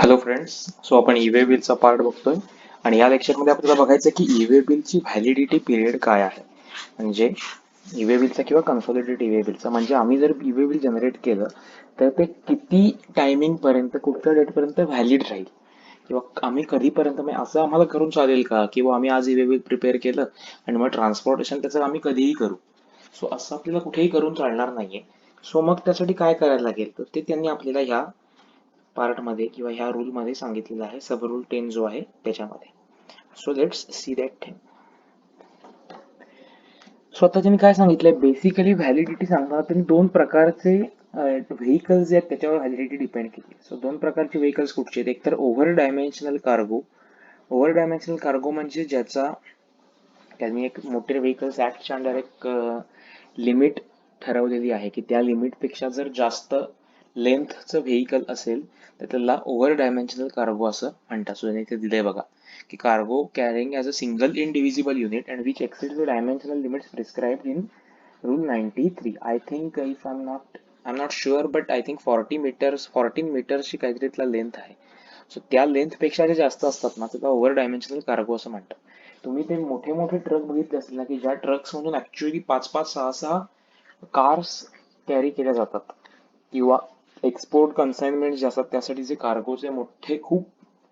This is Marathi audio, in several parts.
Hello friends. सो आपण ई-वे बिलचा पार्ट बघतोय आणि या लेक्चरमध्ये आपल्याला बघायचं की ई-वे बिलची व्हॅलिडिटी पिरियड काय आहे. म्हणजे ई-वे बिलचा किंवा कन्सॉलिडेटेड ई-वे बिलचा म्हणजे आम्ही जर ई-वे बिल जनरेट केलं तर ते किती टायमिंग पर्यंत कुठच्या डेट पर्यंत व्हॅलिड राहील किंवा आम्ही कधीपर्यंत म्हणजे असं आम्हाला करून चालेल का किंवा आम्ही आज ई-वे बिल प्रिपेअर केलं आणि मग ट्रान्सपोर्टेशन त्याचं आम्ही कधीही करू. सो असं आपल्याला कुठेही करून चालणार नाहीये. सो मग त्यासाठी काय करायला लागेल तर ते त्यांनी आपल्याला ह्या पार्ट मध्ये किंवा ह्या रूल मध्ये सांगितलेलं आहे. सब रूल 10 जो आहे त्याच्यामध्ये. So let's see that thing. So आता त्यांनी काय सांगितलंय, बेसिकली व्हॅलिडिटी सांगताना त्यांनी दोन प्रकारचे व्हेकल्स जे आहेत त्याच्यावर व्हॅलिडिटी डिपेंड केली. सो दोन प्रकारचे व्हेकल्स कुठचे आहेत, एक तर over dimensional cargo. Over dimensional cargo म्हणजे ज्याचा त्यांनी एक मोटर व्हेकल्स ऍक्टच्या अंडर एक लिमिट ठरवलेली आहे की त्या लिमिट पेक्षा जर जास्त लेंथचं व्हेकल असेल तर त्याला ओव्हर डायमेन्शनल कार्गो असं म्हणतात. सो इथे दिलंय बघा की cargo carrying as a single indivisible unit and which exceed the dimensional limits prescribed in rule 93. I think if I am not sure but I think 14 मीटर्सची काहीतरी त्याला लेंथ आहे. सो त्या लेंथ पेक्षा जे जास्त असतात ना त्याला ओव्हर डायमेन्शनल कार्गो असं म्हणतात. तुम्ही ते मोठे मोठे ट्रक बघितले असतील ना की ज्या ट्रक्स मधून ऍक्च्युअली 5-5, 6-6 कार्स कॅरी केल्या जातात किंवा एक्सपोर्ट कन्साइनमेंट जे असतात त्यासाठी जे कार्गोचे मोठे खूप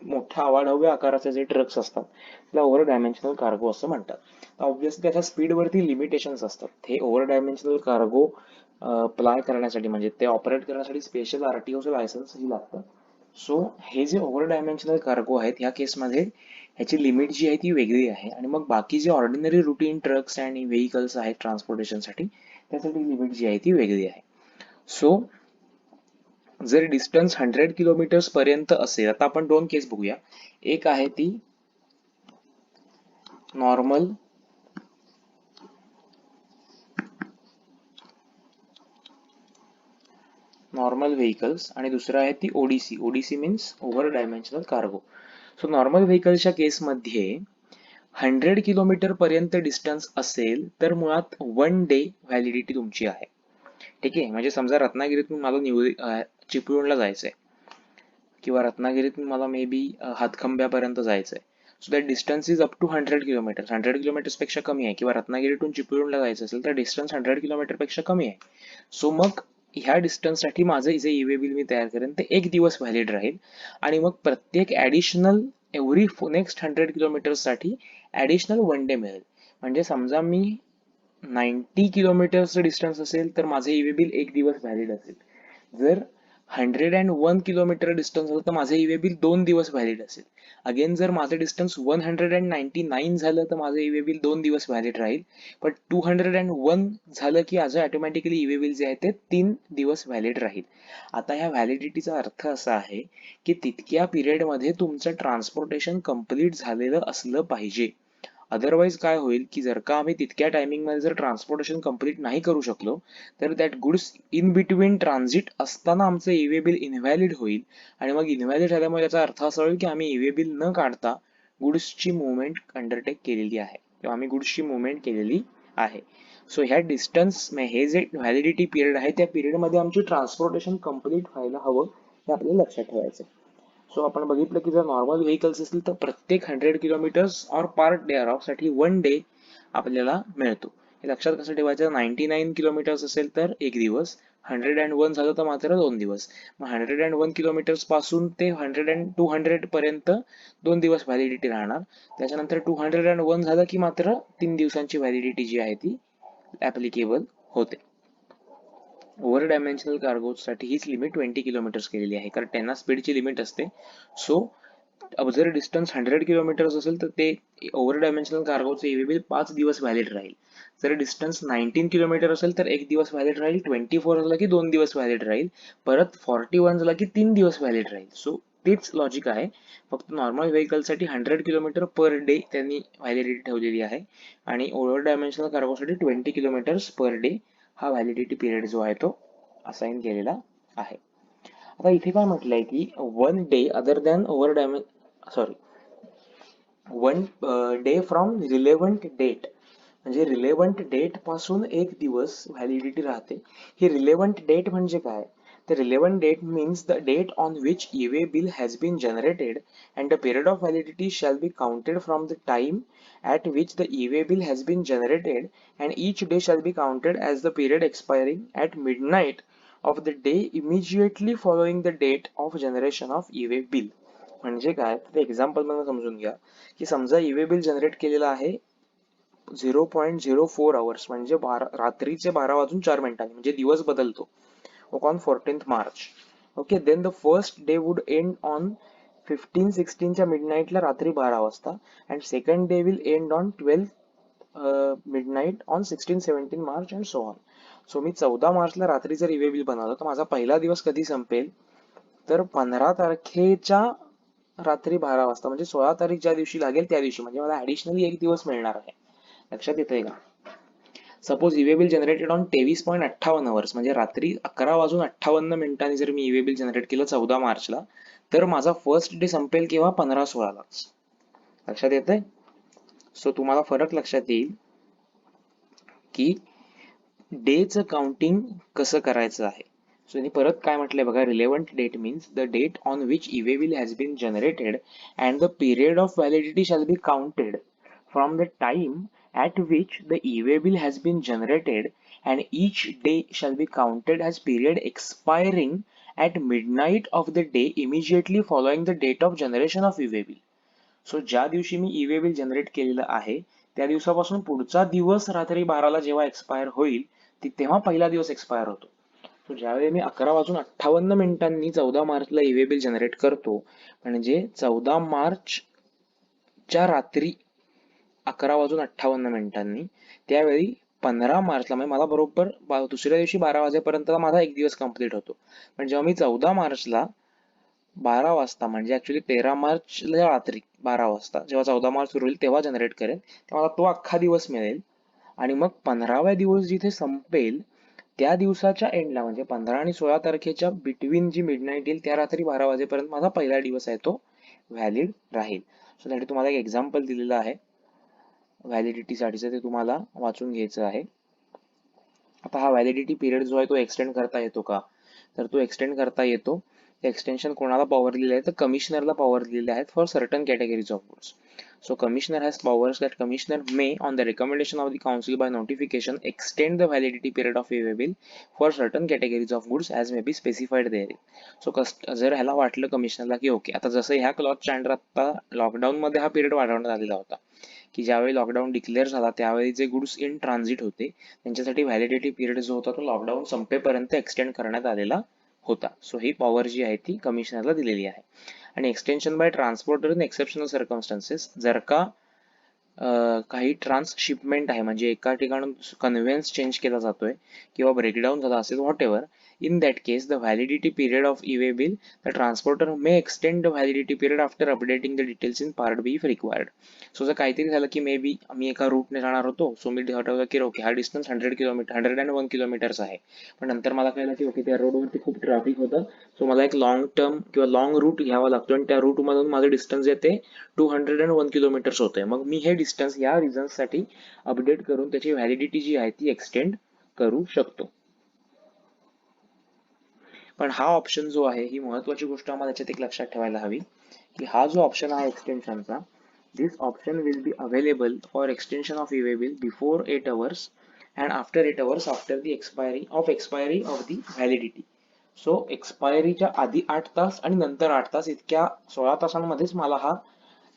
मोठ्या अवाढव्य आकाराचे जे ट्रक्स असतात त्याला ओव्हर डायमेन्शनल कार्गो असं म्हणतात. ऑब्व्हियसली त्याच्या स्पीडवरती लिमिटेशन्स असतात. हे ओव्हर डायमेन्शनल कार्गो अप्लाय करण्यासाठी म्हणजे ते ऑपरेट करण्यासाठी स्पेशल आरटीओचं लायसन्सही लागतं. सो हे जे ओव्हर डायमेन्शनल कार्गो आहेत ह्या केसमध्ये ह्याची लिमिट जी आहे ती वेगळी आहे आणि मग बाकी जे ऑर्डिनरी रुटीन ट्रक्स आणि व्हेकल्स आहेत ट्रान्सपोर्टेशनसाठी त्यासाठी लिमिट जी आहे ती वेगळी आहे. सो जर डिस्टन्स 100 किलोमीटर्स पर्यंत असेल, आता आपण दोन केस बघूया. एक आहे ती नॉर्मल व्हेकल्स आणि दुसरं आहे ती ODC. ODC means over dimensional cargo. So normal व्हेकल्सच्या केसमध्ये 100 किलोमीटर पर्यंत डिस्टन्स असेल तर मुळात 1 डे व्हॅलिडिटी तुमची आहे. ठीक आहे. म्हणजे समजा रत्नागिरीतून मला चिपळूणला जायचंय किंवा रत्नागिरीतून मला मे बी हातखंब्यापर्यंत जायचंय. So that distance is up to 100 kilometre. 100 kilometres पेक्षा कमी आहे किंवा रत्नागिरीतून चिपळूणला जायचं असेल तर डिस्टन्स 100 किलोमीटर पेक्षा कमी आहे. सो मग ह्या डिस्टन्ससाठी माझं जे ई-वे बिल मी तयार करेन ते 1 दिवस व्हॅलिड राहील आणि मग प्रत्येक ॲडिशनल एव्हरी नेक्स्ट 100 किलोमीटर्ससाठी ॲडिशनल 1 डे मिळेल. म्हणजे समजा मी 90 किलोमीटरचं डिस्टन्स असेल तर माझं ई-वे बिल 1 दिवस व्हॅलिड असेल. जर 101 किलोमीटर डिस्टन्स असेल तर माझं ई-वे बिल 2 दिवस व्हॅलिड असेल. अगेन जर माझं डिस्टन्स 199 झालं तर माझं ई-वे बिल 2 दिवस व्हॅलिड राहील. पण 201 झालं की माझं ऑटोमॅटिकली ई-वे बिल जे आहे ते 3 दिवस व्हॅलिड राहील. आता ह्या व्हॅलिडिटीचा अर्थ असा आहे की तितक्या पिरियडमध्ये तुमचं ट्रान्सपोर्टेशन कम्प्लीट झालेलं असलं पाहिजे. अदरवाईज काय होईल की जर का आम्ही तितक्या टायमिंगमध्ये जर ट्रान्सपोर्टेशन कम्प्लीट नाही करू शकलो तर that goods in between transit असताना आमचं ई-वे बिल इनव्हॅलिड होईल आणि मग इनव्हॅलिड झाल्यामुळे त्याचा अर्थ असा होईल की आम्ही ई-वे बिल न काढता गुड्सची मुवमेंट अंडरटेक केलेली आहे किंवा आम्ही गुड्सची मुवमेंट केलेली आहे. सो ह्या डिस्टन्स हे जे व्हॅलिडिटी पिरियड आहे त्या पिरियडमध्ये आमची ट्रान्सपोर्टेशन कम्प्लीट व्हायला हवं हे आपल्याला लक्षात ठेवायचं. सो आपण बघितलं की जर नॉर्मल व्हेकल्स असतील तर प्रत्येक 100 किलोमीटर्स ऑर पार्ट डे साठी 1 डे आपल्याला मिळतो. हे लक्षात कसं ठेवायचं, 99 किलोमीटर्स असेल तर 1 दिवस, 101 झालं तर मात्र 2 दिवस. मग 101 किलोमीटर्स पासून ते 200 पर्यंत 2 दिवस व्हॅलिडिटी राहणार. त्याच्यानंतर 201 झालं की मात्र 3 दिवसांची व्हॅलिडिटी जी आहे ती ऍप्लिकेबल होते. ओव्हर डायमेन्शनल कार्गोसाठी हीच लिमिट 20 किलोमीटर्स केलेली आहे कारण त्यांना स्पीडची लिमिट असते. सो जर डिस्टन्स 100 किलोमीटर्स असेल तर ते ओव्हर डायमेन्शनल कार्गोचं ई-वे बिल 5 दिवस व्हॅलिड राहील. जर डिस्टन्स 19 किलोमीटर असेल तर 1 दिवस व्हॅलिड राहील. 24 झाला की 2 दिवस व्हॅलिड राहील. परत 41 झाला की 3 दिवस व्हॅलिड राहील. सो तेच लॉजिक आहे. फक्त नॉर्मल व्हेकलसाठी 100 किलोमीटर पर डे त्यांनी व्हॅलिडिटी ठेवलेली आहे आणि ओव्हर डायमेन्शनल कार्गोसाठी 20 किलोमीटर्स पर डे हा व्हॅलिडिटी पिरियड जो आहे तो असाइन केलेला आहे. आता इथे काय म्हटलंय की 1 day other than one day from relevant date. म्हणजे रिलेव्हंट डेट पासून 1 दिवस व्हॅलिडिटी राहते. ही रिलेव्हंट डेट म्हणजे काय The relevant date means the date on which e-way bill has been generated, and the period of validity shall be counted from the time at which the e-way bill has been generated, and each day shall be counted as the period expiring at midnight of the day immediately following the date of generation of e-way bill. म्हणजे काय, ते एक्झाम्पल मला समजून घ्या की समजा ई-वे बिल जनरेट केलेलं आहे 0.04 आवर्स म्हणजे रात्रीचे 12 वाजून 4 मिनिटांनी, म्हणजे दिवस बदलतो on 14th March. Okay, then the first day would end on 15-16 च्या मिडनाईटला रात्री 12 वाजता, and second day will end on 12 midnight on 16-17 March and so on. So मी 14 मार्चला रात्री जर ई-वे बिल बनवलं तर माझा पहिला दिवस कधी संपेल, तर 15 तारखेच्या रात्री 12 वाजता, म्हणजे 16 तारीख ज्या दिवशी लागेल त्या दिवशी, म्हणजे मला ऍडिशनली एक दिवस मिळणार आहे. लक्षात येतंय का? Suppose e-way bill generated on 23.58 hours, म्हणजे रात्री 11 वाजून 58 मिनिटांनी जर मी ई-वे बिल जनरेट केलं 14 मार्चला, तर माझा फर्स्ट डे संपेल केव्हा, 15-16लाच. लक्षात येतंय? सो तुम्हाला फरक लक्षात येईल की डेचं काउंटिंग कसं करायचं आहे. सो मी परत काय म्हटलंय बघा, relevant date means the date on which e-way bill has been generated and the period of validity shall be counted from the time at which the e-way bill has been generated, and each day shall be counted as period expiring at midnight of the day immediately following the date of generation of e-way bill. So ज्या दिवशी मी e-way bill जनरेट केलेलं आहे त्या दिवसापासून पुढचा दिवस रात्री 12ला जेव्हा एक्सपायर होईल तेव्हा पहिला दिवस एक्सपायर होतो. So ज्यावेळी मी 11 वाजून 58 मिनिटांनी 14 मार्चला ई-वे बिल जनरेट करतो, म्हणजे 14 मार्चच्या रात्री 11 वाजून 58 मिनिटांनी, त्यावेळी 15 मार्चला म्हणजे मला बरोबर दुसऱ्या दिवशी 12 वाजेपर्यंत माझा एक दिवस कंप्लीट होतो. पण जेव्हा मी 14 मार्चला 12 वाजता, म्हणजे ऍक्च्युली 13 मार्चला रात्री 12 वाजता जेव्हा 14 मार्च सुरू होईल तेव्हा जनरेट करेल, तेव्हा मला तो अख्खा दिवस मिळेल. आणि मग 15व्या दिवस जिथे संपेल त्या दिवसाच्या एंडला, म्हणजे 15 आणि 16 तारखेच्या बिटवीन जी मिडनाईट येईल त्या रात्री 12 वाजेपर्यंत माझा पहिला दिवस आहे तो व्हॅलिड राहील. सो त्यासाठी तुम्हाला एक एक्झाम्पल दिलेलं आहे व्हॅलिडिटीसाठीचं, ते तुम्हाला वाचून घ्यायचं आहे. आता हा व्हॅलिडिटी पिरियड जो आहे तो एक्सटेंड करता येतो का, तर तो एक्सटेंड करता येतो. एक्सटेंशन कोणाला पॉवर दिलेले आहे, तर कमिशनरला पॉवर दिलेले आहेत for certain categories of goods. So commissioner has powers that commissioner may, on the recommendation of the council by notification, extend the validity period of e-way bill for certain categories of goods as may be specified therein. So जर ह्याला वाटलं कमिशनरला की ओके, आता जसं ह्या क्लॉथच्या अंडर आता लॉकडाऊन मध्ये हा पिरियड वाढवण्यात आलेला होता, की ज्यावेळी लॉकडाऊन डिक्लेअर झाला त्यावेळी जे गुड्स इन ट्रान्झिट होते त्यांच्यासाठी व्हॅलिडिटी पिरियड जो होता तो लॉकडाऊन संपेपर्यंत एक्सटेंड करण्यात आलेला होता. सो ही पॉवर जी आहे ती कमिशनरला दिलेली आहे. आणि extension by transporter in exceptional circumstances, जर का काही ट्रान्सशिपमेंट आहे, म्हणजे एका ठिकाणून कन्व्हेन्स चेंज केला जातोय किंवा ब्रेकडाऊन झाला असेल, what ever, in that case the validity period of e-way bill, the transporter may extend the validity period after updating the details in part B if required. So जर काहीतरी झालं की मे बी मी एका रूटने जाणार होतो, सो मी ठरवलं की ओके हा डिस्टन्स 101 किलोमीटर्स आहे, पण नंतर मला कळलं की ओके त्या रोडवरती खूप ट्रॅफिक होतं, सो मला एक लॉंग टर्म किंवा लॉंग रूट घ्यावा लागतो आणि त्या रूट मधून माझं डिस्टन्स येते 201 किलोमीटर्स होते. मग मी हे डिस्टन्स या रिझन्स साठी अपडेट करून त्याची व्हॅलिडिटी जी आहे ती एक्सटेंड करू शकतो. पण हा ऑप्शन जो आहे, ही महत्वाची गोष्ट आम्हाला त्याच्यात एक लक्षात ठेवायला हवी की हा जो ऑप्शन आहे एक्सटेन्शनचा, this option will be available for extension of e-way bill before 8 hours and after 8 hours after the expiry of the validity. So एक्सपायरीच्या आधी 8 तास आणि नंतर 8 तास इतक्या 16 तासांमध्येच मला हा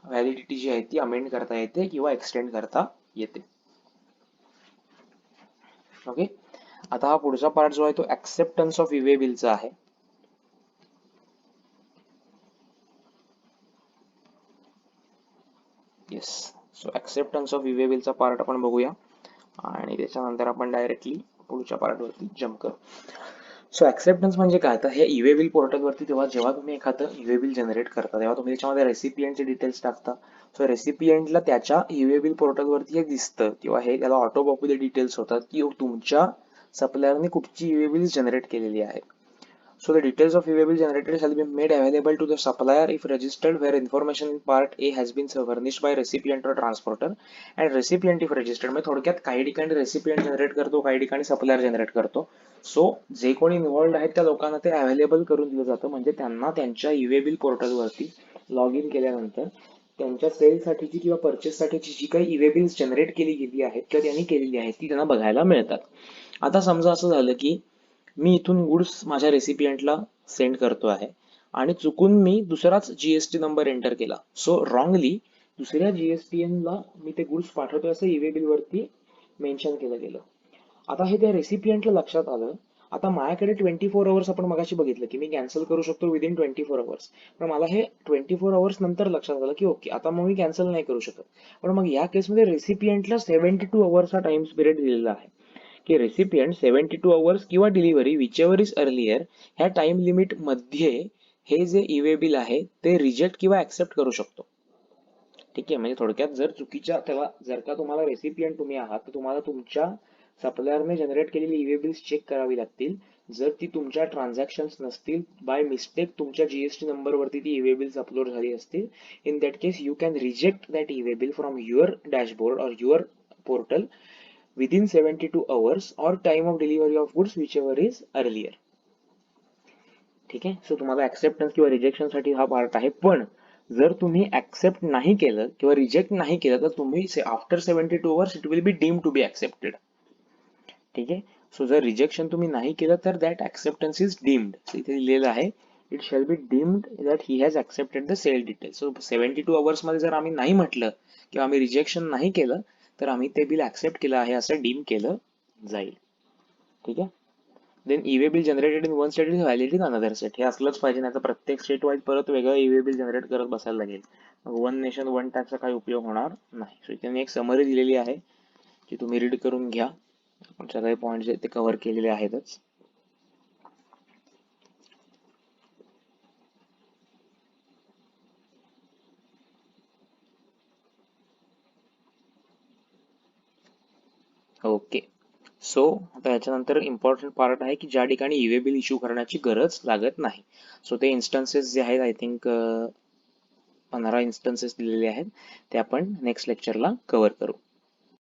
व्हॅलिडिटी जी आहे ती अमेंड करता येते किंवा एक्सटेंड करता येते. ओके, आता हा पुढचा पार्ट जो आहे तो ऍक्सेप्टन्स ऑफ ई-वे बिलचा आहे. Yes, so acceptance of e-way बिलचा पार्ट आपण बघूया आणि त्याच्यानंतर आपण डायरेक्टली पुढच्या पार्ट वरती जम्प करू. सो ऍक्सेप्टन्स म्हणजे काय, तर हे ई-वे बिल पोर्टल वरती जेव्हा तुम्ही एखादं ई-वे बिल जनरेट करता तेव्हा तुम्ही त्याच्यामध्ये रेसिपियंटचे डिटेल्स टाकता. सो रेसिपियंटला त्याच्या ई-वे बिल पोर्टल वरती हे दिसतं किंवा हे त्याला ऑटो पॉप्युलर डिटेल्स होतात की तुमच्या सप्लायरने कुठची ई-वे बिल जनरेट केलेली आहे. So the details of e-way bill generated shall be made available to the supplier if registered, where information in part A has been furnished by recipient or transporter and recipient if registered. म्हणजे थोडक्यात काही ठिकाणी रेसिपियंट जनरेट करतो, काही ठिकाणी सप्लायर जनरेट करतो. सो जे कोणी इन्व्हॉल्ड आहेत त्या लोकांना ते अवेलेबल करून दिलं जातं, म्हणजे त्यांना त्यांच्या ई-वे बिल पोर्टलवरती लॉग इन केल्यानंतर त्यांच्या सेलसाठीची किंवा परचेससाठीची जी काही ई-वे बिल्स जनरेट केली गेली आहेत किंवा त्यांनी केलेली आहेत ती त्यांना बघायला मिळतात. आता समजा असं झालं की मी इथून गुड्स माझ्या रेसिपियंटला सेंड करतो आहे आणि चुकून मी दुसराच जीएसटी नंबर एंटर केला. सो रॉंगली दुसऱ्या जीएसटीएन ला मी ते गुड्स पाठवतोय असं ई-वे बिल वरती मेन्शन केलं गेलं. आता हे त्या रेसिपियंटला लक्षात आलं. आता माझ्याकडे 24 अवर्स आपण मगाशी बघितलं की मी कॅन्सल करू शकतो विदिन 24 अवर्स. पण मला हे 24 अवर्स नंतर लक्षात आलं की ओके आता मग मी कॅन्सल नाही करू शकत. पण मग या केसमध्ये रेसिपियंटला 72 अवर्सचा टाइम पिरियड दिलेला आहे की रेसिपियंट 72 अवर्स किंवा डिलिव्हरी विचेवर इज अर्लियर ह्या टाइम लिमिट मध्ये हे जे ई-वे बिल आहे ते रिजेक्ट किंवा ऍक्सेप्ट करू शकतो. ठीक आहे, म्हणजे थोडक्यात जर चुकीच्या त्याला जर का तुम्हाला रेसिपियंट तुम्ही आहात तर तुम्हाला तुमच्या सप्लायरने जनरेट केलेली ई-वे बिल्स चेक करावी लागतील. जर ती तुमच्या ट्रान्झॅक्शन्स नसतील, बाय मिस्टेक तुमच्या जीएसटी नंबर वरती ती ई-वे बिल्स अपलोड झाली असतील, in that case you can reject that e-way bill from your dashboard और your portal within 72 hours or time of delivery of goods whichever is earlier. ठीक आहे, सो तुम्हाला ऍक्सेप्टन्स किंवा रिजेक्शन साठी हा पार्ट आहे. पण जर तुम्ही ऍक्सेप्ट नाही केलं किंवा रिजेक्ट नाही केलं तर तुम्ही after 72 hours it will be deem to be accepted. ठीक आहे, सो जर रिजेक्शन तुम्ही नाही केलं तर दॅट ऍक्सेप्टन्स इज डीम्ड. इथे लिहिलेलं आहे it shall be deemed that he has accepted the sale detail. So 72 hours मध्ये जर आम्ही नाही म्हटलं किंवा आम्ही रिजेक्शन नाही केलं तर आम्ही ते बिल ऍक्सेप्ट केलं आहे असं डीम केलं जाईल. ठीक आहे, then e-way bill generated in one state is valid in another state. हे असलंच पाहिजे, नाही तर प्रत्येक स्टेट वाईज परत वेगळं ई-वे बिल जनरेट करत बसायला लागेल. वन नेशन वन टॅक्सचा काही उपयोग होणार नाही. सो इथे मी एक समरी दिलेली आहे जी तुम्ही रीड करून घ्या. आपण सगळे पॉइंट जे ते कव्हर केलेले आहेतच. ओके, सो आता याच्यानंतर इम्पॉर्टंट पार्ट आहे की ज्या ठिकाणी ई-वे बिल इश्यू करण्याची गरज लागत नाही. सो ते इन्स्टन्सेस जे आहेत आय थिंक 15 इन्स्टन्सेस दिलेले आहेत ते आपण नेक्स्ट लेक्चरला कव्हर करू.